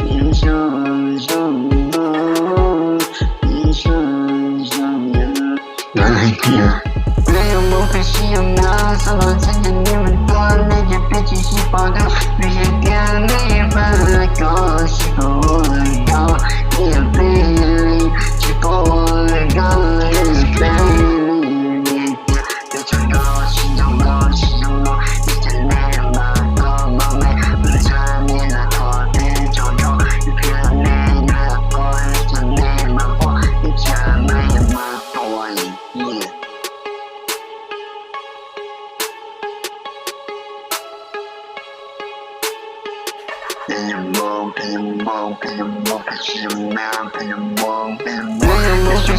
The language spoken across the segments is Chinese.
一生相拥，一生相拥。没有梦会需要那什么曾经你们多那些别去细胞的那些甜蜜和高兴我要你的背影去过我的高丽背影别唱到心中的心中的一天没有那个梦美不差你的头顶照照一片你的头一天你们我一天没有那多一夜陪着梦，陪着梦，陪着梦，陪着梦，陪着梦，陪着梦，陪着梦，什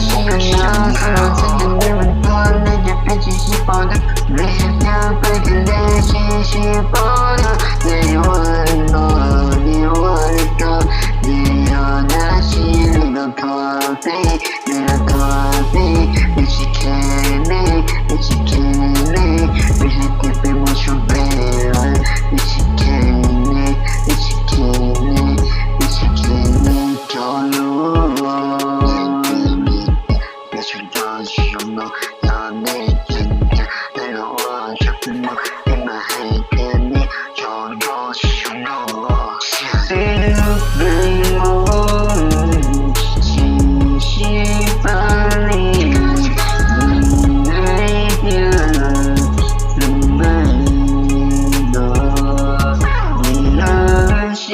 么曾经你们多那些别去细胞的，那些天飞的联系细胞的，你有我的歌，你有我的歌，你有那心里的咖啡，你的咖啡，一起看你，一起看你，一起点杯莫说杯了，一起看你，一起。一起给你走路，别去找什么，要你今天那个我却不能，你们还给你找到什么？飞梦，气息分离，那边人们的你的心。